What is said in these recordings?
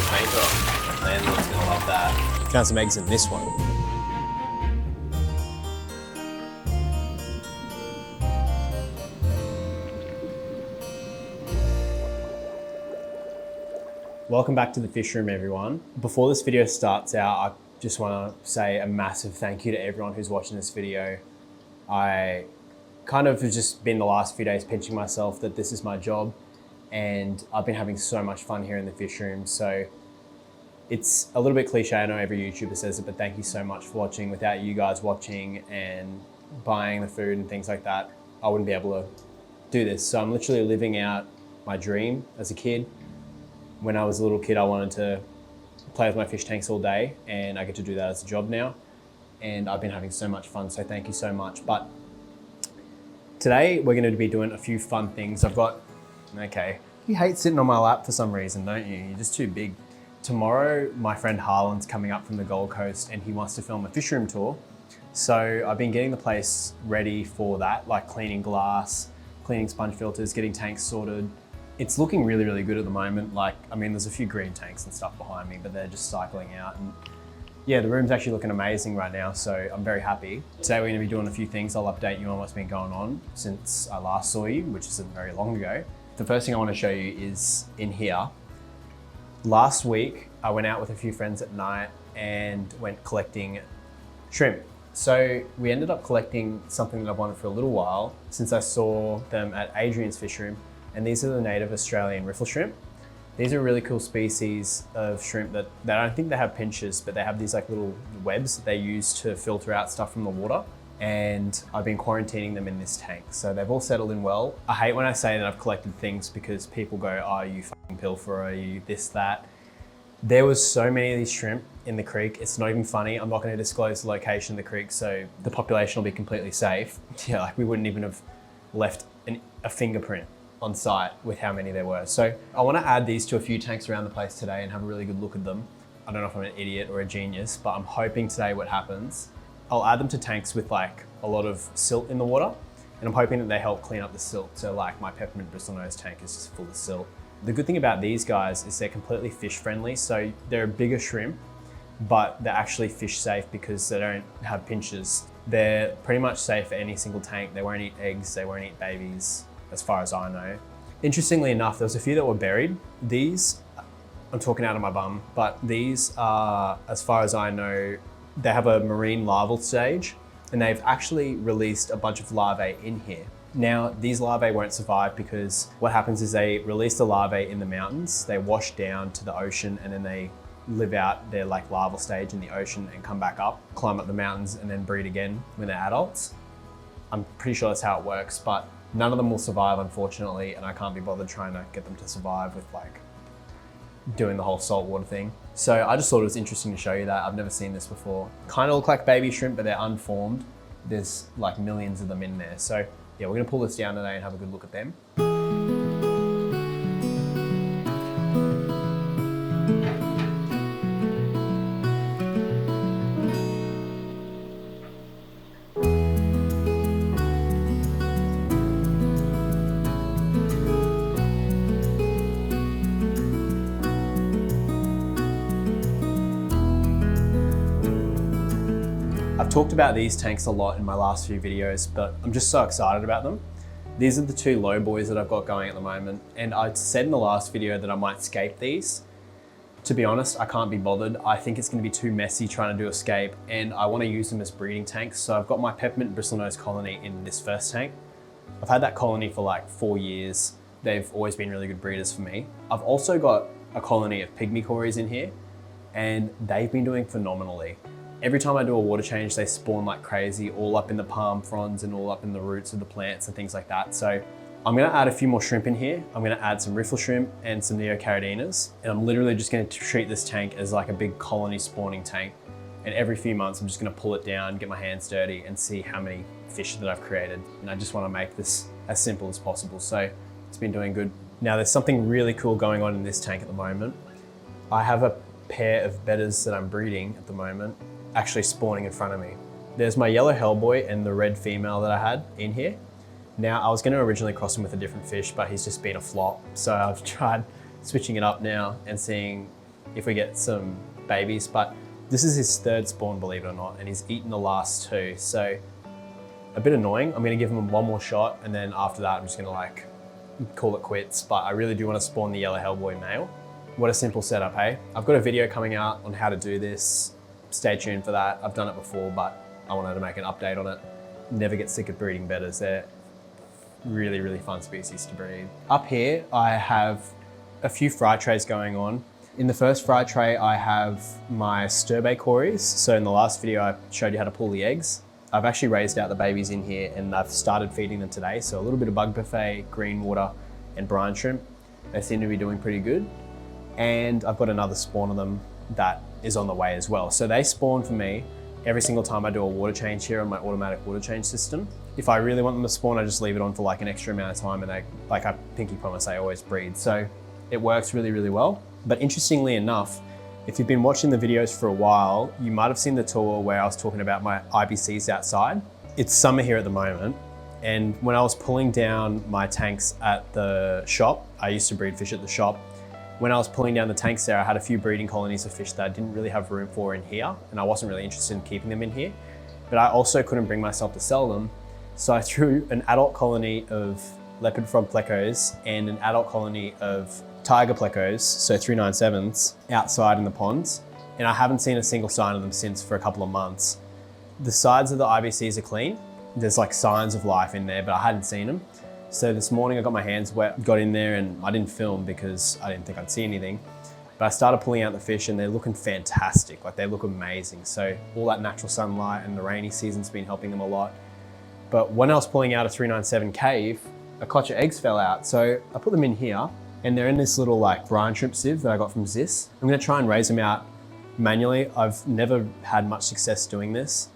paint on. Landlord's gonna love that. Found some eggs in this one. Welcome back to the fish room, everyone. Before this video starts out, I just want to say a massive thank you to everyone who's watching this video. I kind of have just been the last few days pinching myself that this is my job, and I've been having so much fun here in the fish room. So it's a little bit cliche, I know every YouTuber says it, but thank you so much for watching. Without you guys watching and buying the food and things like that, I wouldn't be able to do this. So I'm literally living out my dream as a kid. When I was a little kid, I wanted to play with my fish tanks all day, and I get to do that as a job now. And I've been having so much fun, so thank you so much. But today we're going to be doing a few fun things. Okay, you hate sitting on my lap for some reason, don't you? You're just too big. Tomorrow, my friend Harlan's coming up from the Gold Coast and he wants to film a fish room tour. So I've been getting the place ready for that, like cleaning glass, cleaning sponge filters, getting tanks sorted. It's looking really, really good at the moment. There's a few green tanks and stuff behind me, but they're just cycling out. And yeah, the room's actually looking amazing right now, so I'm very happy. Today we're gonna be doing a few things. I'll update you on what's been going on since I last saw you, which isn't very long ago. The first thing I wanna show you is in here. Last week, I went out with a few friends at night and went collecting shrimp. So we ended up collecting something that I've wanted for a little while since I saw them at Adrian's fish room. And these are the native Australian riffle shrimp. These are a really cool species of shrimp that I don't think they have pinchers, but they have these like little webs that they use to filter out stuff from the water. And I've been quarantining them in this tank. So they've all settled in well. I hate when I say that I've collected things because people go, oh, you fucking pilferer, you this, that. There was so many of these shrimp in the creek. It's not even funny. I'm not gonna disclose the location of the creek so the population will be completely safe. Yeah, like we wouldn't even have left a fingerprint on site with how many there were. So I want to add these to a few tanks around the place today and have a really good look at them. I don't know if I'm an idiot or a genius, but I'm hoping today what happens, I'll add them to tanks with like a lot of silt in the water, and I'm hoping that they help clean up the silt. So like my peppermint bristlenose tank is just full of silt. The good thing about these guys is they're completely fish friendly. So they're a bigger shrimp, but they're actually fish safe because they don't have pinchers. They're pretty much safe for any single tank. They won't eat eggs, they won't eat babies, as far as I know. Interestingly enough, there was a few that were buried. These, I'm talking out of my bum, but these are, as far as I know, they have a marine larval stage, and they've actually released a bunch of larvae in here. Now, these larvae won't survive because what happens is they release the larvae in the mountains, they wash down to the ocean, and then they live out their like larval stage in the ocean and come back up, climb up the mountains, and then breed again when they're adults. I'm pretty sure that's how it works, but none of them will survive, unfortunately, and I can't be bothered trying to get them to survive with like doing the whole saltwater thing. So I just thought it was interesting to show you that. I've never seen this before. Kind of look like baby shrimp, but they're unformed. There's like millions of them in there. So yeah, we're gonna pull this down today and have a good look at them. I've talked about these tanks a lot in my last few videos, but I'm just so excited about them. These are the two low boys that I've got going at the moment, and I said in the last video that I might scape these. To be honest, I can't be bothered. I think it's gonna be too messy trying to do a scape, and I wanna use them as breeding tanks. So I've got my peppermint bristlenose colony in this first tank. I've had that colony for like 4 years. They've always been really good breeders for me. I've also got a colony of pygmy cories in here, and they've been doing phenomenally. Every time I do a water change, they spawn like crazy, all up in the palm fronds and all up in the roots of the plants and things like that. So I'm gonna add a few more shrimp in here. I'm gonna add some riffle shrimp and some neocaradinas. And I'm literally just gonna treat this tank as like a big colony spawning tank. And every few months, I'm just gonna pull it down, get my hands dirty and see how many fish that I've created. And I just wanna make this as simple as possible. So it's been doing good. Now there's something really cool going on in this tank at the moment. I have a pair of bedders that I'm breeding at the moment actually spawning in front of me. There's my yellow hellboy and the red female that I had in here. Now I was gonna originally cross him with a different fish, but he's just been a flop. So I've tried switching it up now and seeing if we get some babies, but this is his third spawn, believe it or not, and he's eaten the last two. So a bit annoying. I'm gonna give him one more shot, and then after that, I'm just gonna like call it quits. But I really do wanna spawn the yellow Hellboy male. What a simple setup, hey? I've got a video coming out on how to do this. Stay tuned for that. I've done it before, but I wanted to make an update on it. Never get sick of breeding betters. They're really, really fun species to breed. Up here, I have a few fry trays going on. In the first fry tray, I have my stir-bait cories. So in the last video, I showed you how to pull the eggs. I've actually raised out the babies in here and I've started feeding them today. So a little bit of bug buffet, green water, and brine shrimp. They seem to be doing pretty good. And I've got another spawn of them that is on the way as well. So they spawn for me every single time I do a water change here on my automatic water change system. If I really want them to spawn, I just leave it on for like an extra amount of time, and they, like I pinky promise, they always breed. So it works really, really well. But interestingly enough, if you've been watching the videos for a while, you might have seen the tour where I was talking about my IBCs outside. It's summer here at the moment. And when I was pulling down my tanks at the shop, I used to breed fish at the shop. When I was pulling down the tanks there, I had a few breeding colonies of fish that I didn't really have room for in here, and I wasn't really interested in keeping them in here. But I also couldn't bring myself to sell them. So I threw an adult colony of leopard frog plecos and an adult colony of tiger plecos, so 397s, outside in the ponds. And I haven't seen a single sign of them since for a couple of months. The sides of the IBCs are clean. There's like signs of life in there, but I hadn't seen them. So this morning I got my hands wet, got in there, and I didn't film because I didn't think I'd see anything. But I started pulling out the fish and they're looking fantastic. Like, they look amazing. So all that natural sunlight and the rainy season's been helping them a lot. But when I was pulling out a 397 cave, a clutch of eggs fell out. So I put them in here and they're in this little like brine shrimp sieve that I got from Zis. I'm gonna try and raise them out manually. I've never had much success doing this.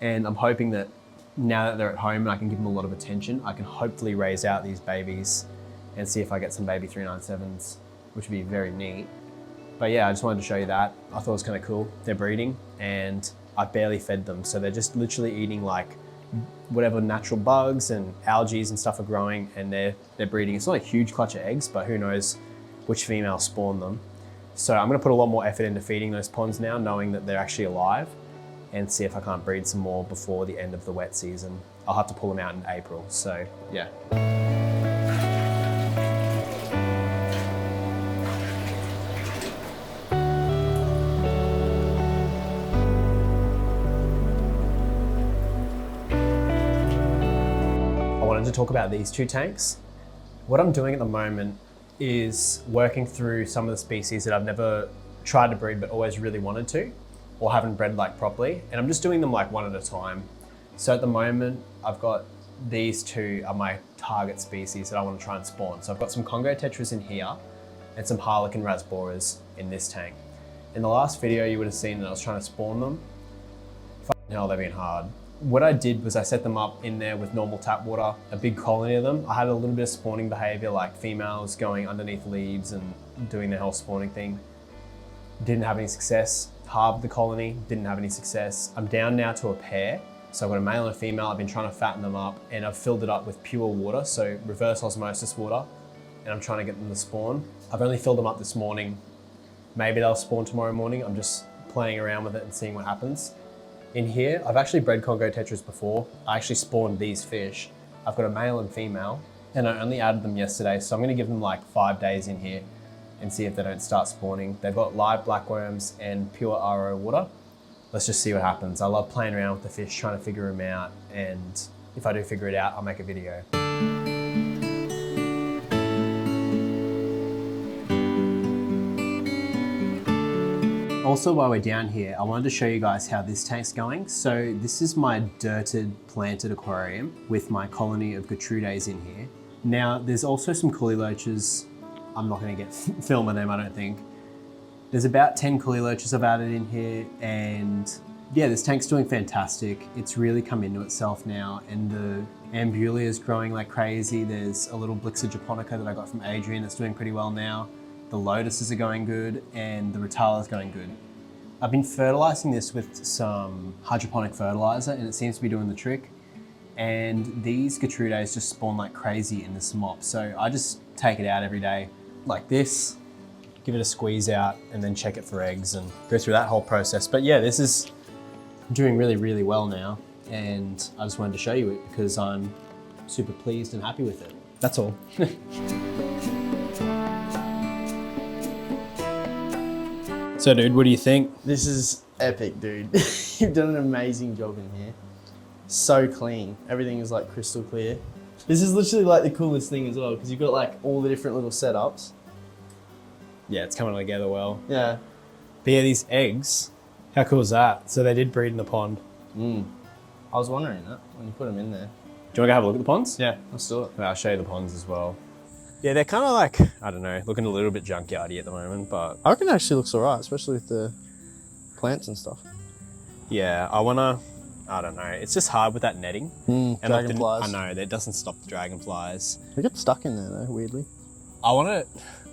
And I'm hoping that now that they're at home and I can give them a lot of attention, I can hopefully raise out these babies and see if I get some baby 397s, which would be very neat. But yeah, I just wanted to show you that. I thought it was kind of cool. They're breeding and I barely fed them. So they're just literally eating like whatever natural bugs and algae and stuff are growing, and they're breeding. It's not a huge clutch of eggs, but who knows which female spawn them. So I'm gonna put a lot more effort into feeding those ponds now, knowing that they're actually alive, and see if I can't breed some more before the end of the wet season. I'll have to pull them out in April, so yeah. I wanted to talk about these two tanks. What I'm doing at the moment is working through some of the species that I've never tried to breed but always really wanted to, or haven't bred like properly, and I'm just doing them like one at a time. So at the moment, I've got these two are my target species that I want to try and spawn. So I've got some Congo tetras in here and some Harlequin rasboras in this tank. In the last video, you would have seen that I was trying to spawn them. Fucking hell, they've been hard. What I did was I set them up in there with normal tap water, a big colony of them. I had a little bit of spawning behavior, like females going underneath leaves and doing the whole spawning thing. Didn't have any success. Halved the colony, didn't have any success. I'm down now to a pair. So I've got a male and a female. I've been trying to fatten them up, and I've filled it up with pure water, so reverse osmosis water, and I'm trying to get them to spawn. I've only filled them up this morning. Maybe they'll spawn tomorrow morning. I'm just playing around with it and seeing what happens. In here, I've actually bred Congo tetras before. I actually spawned these fish. I've got a male and female, and I only added them yesterday, so I'm gonna give them like 5 days in here and see if they don't start spawning. They've got live blackworms and pure RO water. Let's just see what happens. I love playing around with the fish, trying to figure them out, and if I do figure it out, I'll make a video. Also, while we're down here, I wanted to show you guys how this tank's going. So this is my dirted planted aquarium with my colony of Gertrudes in here. Now, there's also some coolie loaches. I'm not gonna get film of them, I don't think. There's about 10 coolie loaches I've added in here, and yeah, this tank's doing fantastic. It's really come into itself now, and the Ambulia is growing like crazy. There's a little Blixa japonica that I got from Adrian that's doing pretty well now. The lotuses are going good, and the Rotala is going good. I've been fertilizing this with some hydroponic fertilizer, and it seems to be doing the trick. And these Gertrudes just spawn like crazy in this mop. So I just take it out every day like this, give it a squeeze out, and then check it for eggs and go through that whole process. But yeah, this is doing really, really well now. And I just wanted to show you it because I'm super pleased and happy with it. That's all. So dude, what do you think? This is epic, dude. You've done an amazing job in here. So clean. Everything is like crystal clear. This is literally like the coolest thing as well because you've got like all the different little setups. Yeah, it's coming together well. Yeah. But yeah, these eggs, how cool is that? So they did breed in the pond. I was wondering that when you put them in there. Do you want to go have a look at the ponds? Yeah, let's do it. I'll show you the ponds as well. Yeah, they're kind of like, I don't know, looking a little bit junkyardy at the moment, but... I reckon it actually looks alright, especially with the plants and stuff. Yeah, I don't know, it's just hard with that netting. And dragonflies. I know, that doesn't stop the dragonflies. They get stuck in there though, weirdly. I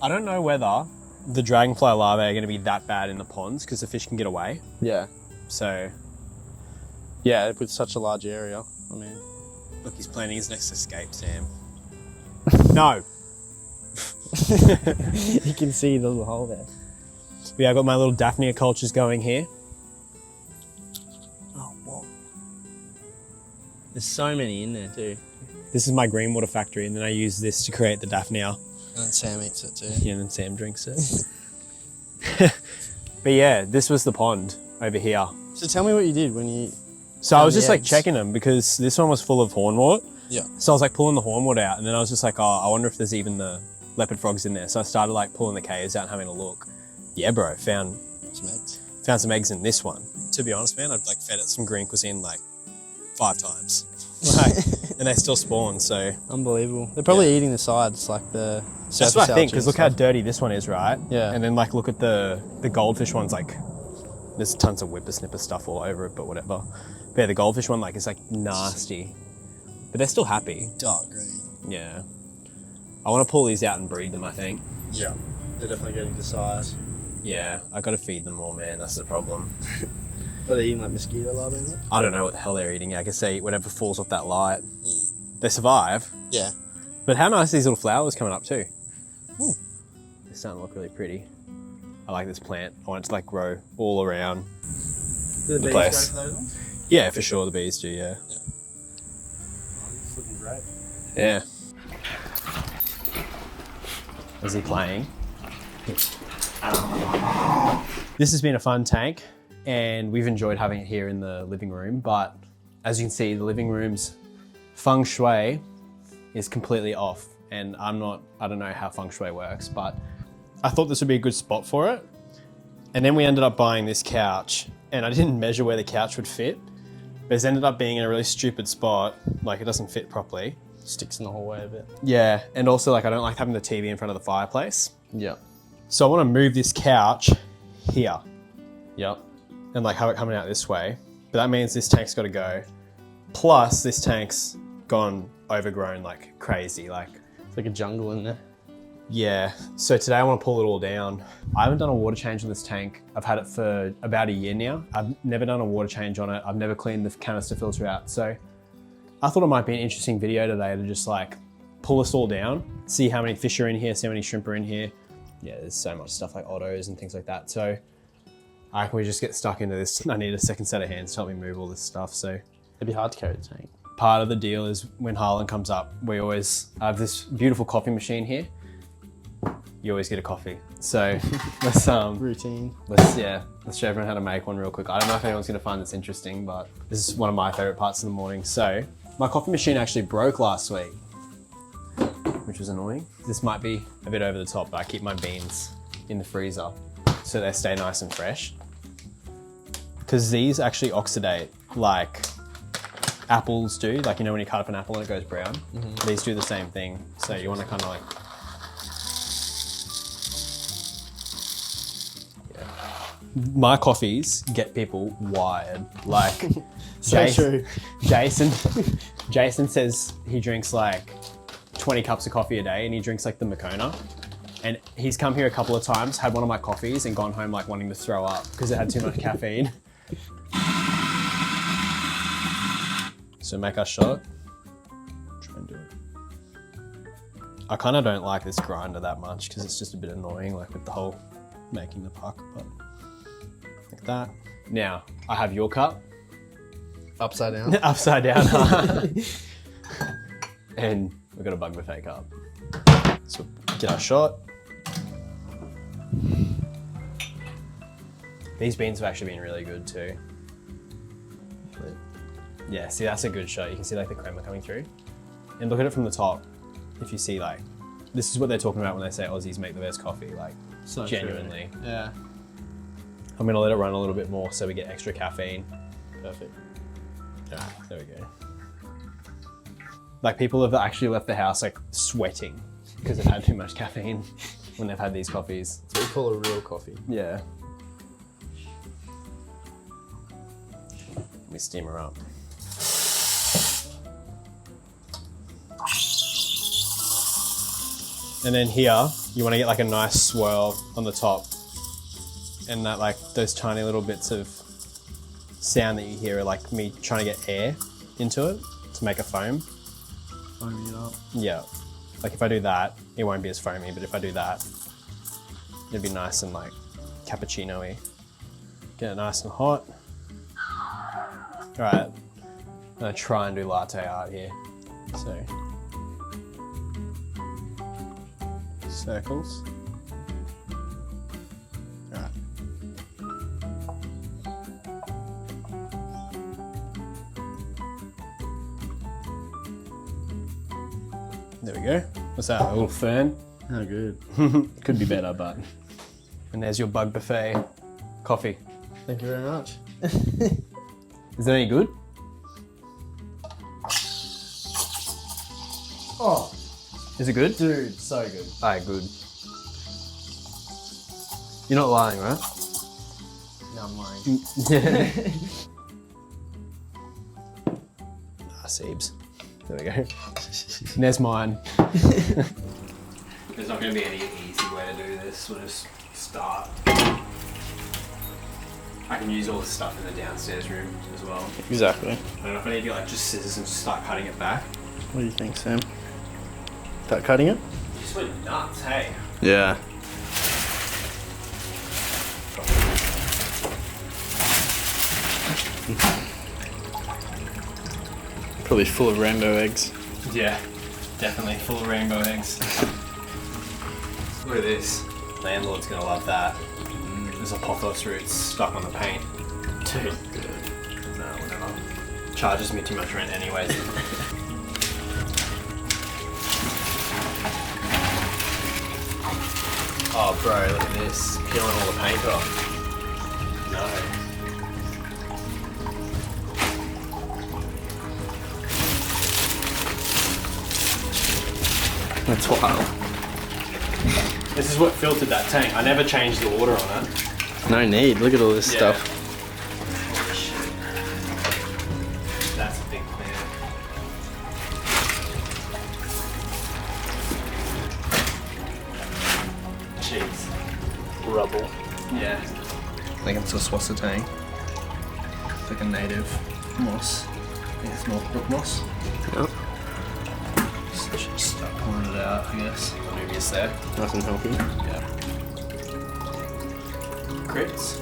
don't know whether the dragonfly larvae are going to be that bad in the ponds because the fish can get away. Yeah. So... Yeah, with such a large area, I mean... Look, he's planning his next escape, Sam. No! You can see the little hole there. Yeah, I've got my little Daphnia cultures going here. Oh, wow. There's so many in there too. This is my green water factory, and then I use this to create the Daphnia. And then Sam eats it too. Yeah, and then Sam drinks it. But yeah, this was the pond over here. So tell me what you did when you... So I was just like eggs. checking them because this one was full of hornwort. Yeah. So I was like pulling the hornwort out, and then I was just like, oh, I wonder if there's even the leopard frogs in there. So I started like pulling the caves out and having a look. Yeah, bro, found some eggs in this one. To be honest, man, I've like fed it some green cuisine like 5 times. Like, and they still spawn, so. Unbelievable. They're probably eating the sides, like the surface. That's what I think, because look how stuff. dirty this one is, right? Yeah. And then like look at the goldfish one's like, there's tons of whippersnipper stuff all over it, but whatever. But yeah, the goldfish one like is like nasty. But they're still happy. Dark green. Yeah. I want to pull these out and breed them, I think. Yeah. They're definitely getting to size. Yeah, I got to feed them more, man. That's the problem. Are they eating like mosquito larvae? I don't know what the hell they're eating. I guess they eat whatever falls off that light. They survive. Yeah. But how nice these little flowers coming up too. They're starting to look really pretty. I like this plant. I want it to like grow all around Do the place. Go for those ones? Yeah, for sure the bees do, yeah. Oh, it's looking great. Yeah. Is he playing? This has been a fun tank and we've enjoyed having it here in the living room, but as you can see, the living room's feng shui is completely off, and I don't know how feng shui works, but I thought this would be a good spot for it. And then we ended up buying this couch, and I didn't measure where the couch would fit, but it's ended up being in a really stupid spot, like it doesn't fit properly. Sticks in the hallway a bit. Yeah, and also like I don't like having the TV in front of the fireplace. Yeah. So I want to move this couch here. Yep. And like have it coming out this way. But that means this tank's got to go. Plus this tank's gone overgrown like crazy. Like it's like a jungle in there. Yeah. So today I want to pull it all down. I haven't done a water change on this tank. I've had it for about a year now. I've never done a water change on it. I've never cleaned the canister filter out. So I thought it might be an interesting video today to just like pull this all down, see how many fish are in here, see how many shrimp are in here. Yeah, there's so much stuff like ottos and things like that. So I reckon we just get stuck into this. I need a second set of hands to help me move all this stuff. So it'd be hard to carry the tank. Part of the deal is when Harlan comes up, we always have this beautiful coffee machine here. You always get a coffee. So let's routine. Let's show everyone how to make one real quick. I don't know if anyone's gonna find this interesting, but this is one of my favorite parts of the morning. So my coffee machine actually broke last week, which was annoying. This might be a bit over the top, but I keep my beans in the freezer so they stay nice and fresh. Because these actually oxidate like apples do. Like, you know when you cut up an apple and it goes brown? These do the same thing. So you want to kind of like, my coffees get people wired. Like, True. Jason says he drinks like 20 cups of coffee a day, and he drinks like the Moccona. And he's come here a couple of times, had one of my coffees and gone home like wanting to throw up because it had too much caffeine. So make our shot. Try and do it. I kind of don't like this grinder that much because it's just a bit annoying, like with the whole making the puck, but like that. Now, I have your cup. Upside down. Upside down. And we've got a bug buffet cup. So get our shot. These beans have actually been really good too. Yeah, see, that's a good shot. You can see like the crema coming through. And look at it from the top. If you see, like, this is what they're talking about when they say Aussies make the best coffee, like, So genuinely. true. Yeah. I'm gonna let it run a little bit more so we get extra caffeine. Perfect. All right, there we go. Like, people have actually left the house like sweating because they've had too much caffeine when they've had these coffees. That's what we call a real coffee. Yeah. Let me steam her up. And then here, you want to get like a nice swirl on the top. And that, like, those tiny little bits of sound that you hear are like me trying to get air into it to make a foam. Foaming it up. Yeah. Like if I do that, it won't be as foamy, but if I do that, it'd be nice and like cappuccino-y. Get it nice and hot. All right, I'm gonna try and do latte art here. So, circles. All right. There we go. What's that, a little fern? Oh, good. Could be better, but. And there's your bug buffet coffee. Thank you very much. Is that any good? Oh, Is it good? dude, so good. Alright, good. You're not lying, right? No, I'm lying. Yeah. Seebs. There we go. And there's mine. There's not going to be any easy way to do this. We'll just start. I can use all the stuff in the downstairs room as well. Exactly. I don't know if I need to get like just scissors and just start cutting it back. What do you think, Sam? Start cutting it? You just went nuts, hey? Yeah. Probably full of rainbow eggs. Yeah, definitely full of rainbow eggs. Look at this. Landlord's gonna love that. There's a pothos roots stuck on the paint. Dude, good. No, whatever. Charges me too much rent anyways. Oh bro, look at this. Peeling all the paint off. No. That's wild. This is what filtered that tank. I never changed the water on it. No need. Look at all this Yeah. stuff. Holy shit. That's a big plan. Jeez. Rubble. Yeah. I think it's a swastika tank. It's like a native moss. I think it's Northbrook moss. Yep. So just start pulling it out, I guess. Anubius there. Nice and healthy. Yeah. Crits.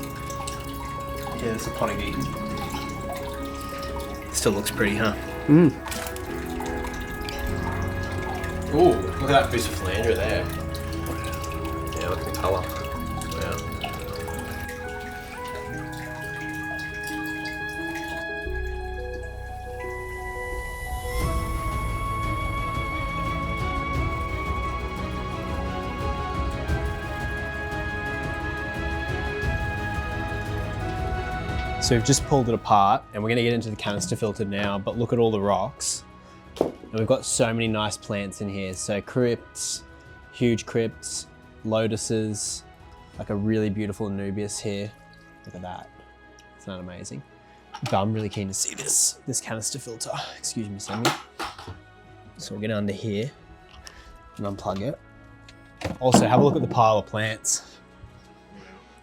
Yeah, it's a potty. Still looks pretty, huh? Mm. Ooh, look at that piece of flanger there. Yeah, look at the colour. Wow. So we've just pulled it apart and we're gonna get into the canister filter now, but look at all the rocks. And we've got so many nice plants in here. So crypts, huge crypts, lotuses, like a really beautiful Anubias here. Look at that, isn't that amazing? But I'm really keen to see this canister filter. Excuse me, Sammy. So we'll get under here and unplug it. Also, have a look at the pile of plants.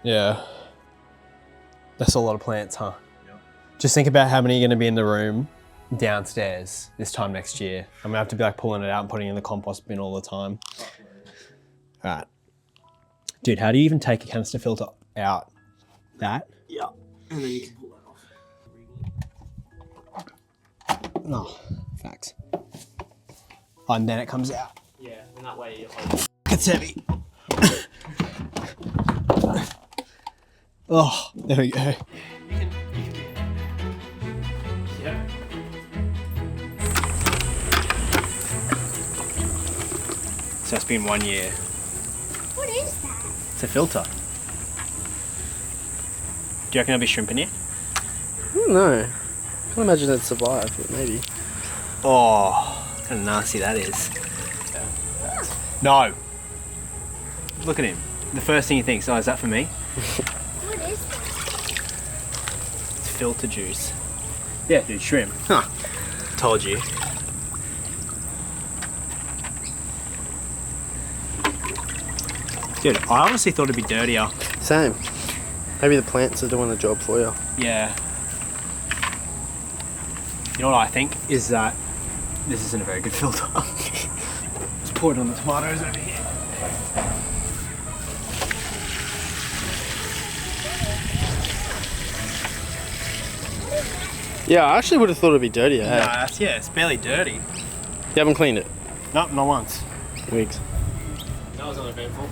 Yeah. That's a lot of plants, huh? Yep. Just think about how many are going to be in the room downstairs this time next year. I'm gonna have to be like pulling it out and putting it in the compost bin all the time. All right. Dude, how do you even take a canister filter out? That? Yeah. And then you can pull that off. No, facts. Oh, and then it comes out. Yeah, and that way you hold. It's heavy. Oh, there we go. Yeah. So it's been 1 year. What is that? It's a filter. Do you reckon there'll be shrimp in here? I don't know. I can't imagine it'd survive, but maybe. Oh, kind of nasty that is. No. Look at him. The first thing he thinks, oh, is that for me? What is that? It's filter juice. Yeah, dude, shrimp. Huh. Told you. Dude, I honestly thought it'd be dirtier. Same. Maybe the plants are doing the job for you. Yeah. You know what I think? Is that this isn't a very good filter. Let's pour it on the tomatoes over here. Yeah, I actually would have thought it'd be dirtier. Hey? Nah, it's barely dirty. You haven't cleaned it? Nope, not once. Weeks. That was uneventful.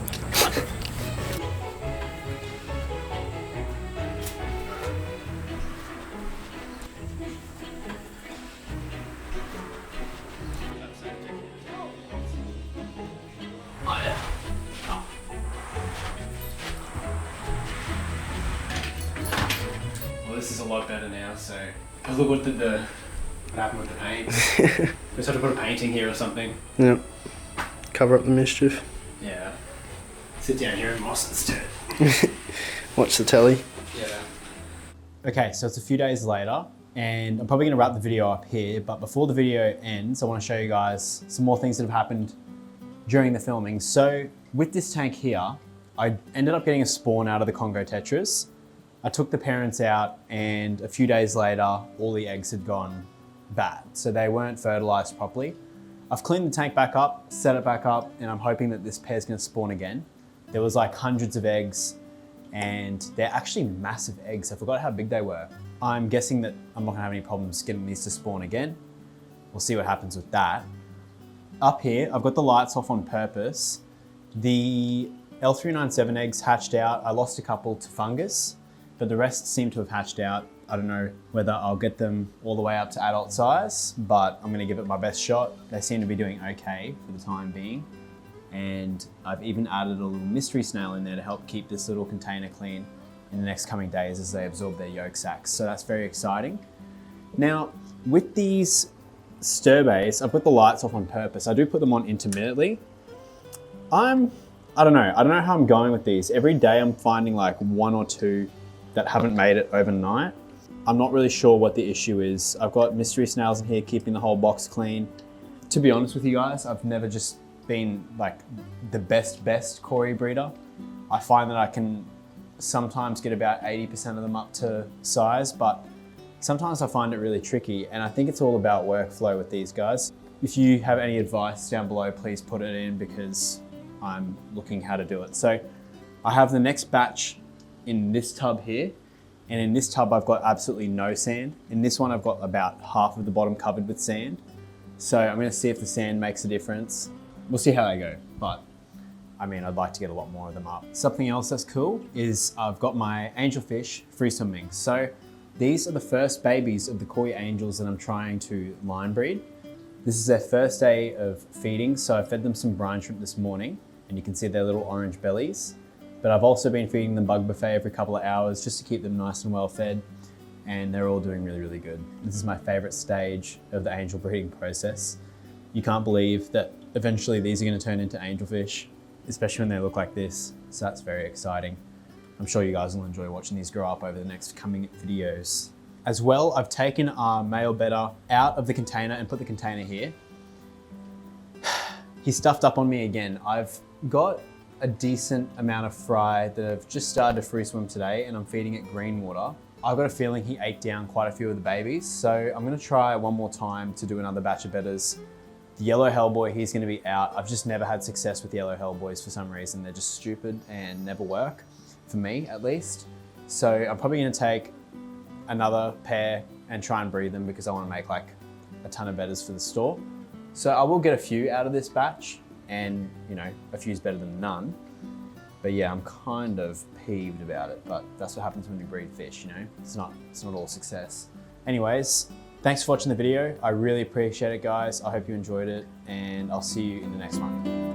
Well, this is a lot better now, so... Because look what happened with the paint. We just have to put a painting here or something. Yep. Cover up the mischief. Yeah. Sit down here in moss instead. Watch the telly. Yeah. Okay, so it's a few days later, and I'm probably going to wrap the video up here, but before the video ends, I want to show you guys some more things that have happened during the filming. So with this tank here, I ended up getting a spawn out of the Congo tetras. I took the parents out, and a few days later, all the eggs had gone bad. So they weren't fertilized properly. I've cleaned the tank back up, set it back up, and I'm hoping that this pair's gonna spawn again. There was like hundreds of eggs, and they're actually massive eggs. I forgot how big they were. I'm guessing that I'm not gonna have any problems getting these to spawn again. We'll see what happens with that. Up here, I've got the lights off on purpose. The L397 eggs hatched out. I lost a couple to fungus, but the rest seem to have hatched out. I don't know whether I'll get them all the way up to adult size, but I'm gonna give it my best shot. They seem to be doing okay for the time being. And I've even added a little mystery snail in there to help keep this little container clean in the next coming days as they absorb their yolk sacs. So that's very exciting. Now, with these sturbays, I put the lights off on purpose. I do put them on intermittently. I don't know how I'm going with these. Every day I'm finding like one or two that haven't made it overnight. I'm not really sure what the issue is. I've got mystery snails in here keeping the whole box clean. To be honest with you guys, I've never just been like the best Cory breeder. I find that I can sometimes get about 80% of them up to size, but sometimes I find it really tricky, and I think it's all about workflow with these guys. If you have any advice down below, please put it in, because I'm looking how to do it. So I have the next batch in this tub here, and in this tub I've got absolutely no sand. In this one I've got about half of the bottom covered with sand. So I'm gonna see if the sand makes a difference. We'll see how they go, but I mean, I'd like to get a lot more of them up. Something else that's cool is I've got my angelfish free swimming. So these are the first babies of the koi angels that I'm trying to line breed. This is their first day of feeding, so I fed them some brine shrimp this morning, and you can see their little orange bellies. But I've also been feeding them bug buffet every couple of hours just to keep them nice and well fed, and they're all doing really, really good. This is my favorite stage of the angel breeding process. You can't believe that eventually these are going to turn into angelfish, especially when they look like this. So that's very exciting. I'm sure you guys will enjoy watching these grow up over the next coming videos. As well, I've taken our male bedder out of the container and put the container here. He stuffed up on me again. I've got a decent amount of fry that have just started to free swim today, and I'm feeding it green water. I've got a feeling he ate down quite a few of the babies. So I'm gonna try one more time to do another batch of bedders. The yellow hellboy, he's gonna be out. I've just never had success with yellow hellboys for some reason. They're just stupid and never work, for me at least. So I'm probably gonna take another pair and try and breed them because I wanna make like a ton of bedders for the store. So I will get a few out of this batch and you know, a few's better than none. But yeah, I'm kind of peeved about it, but that's what happens when you breed fish, you know? It's not all success. Anyways, thanks for watching the video. I really appreciate it, guys. I hope you enjoyed it, and I'll see you in the next one.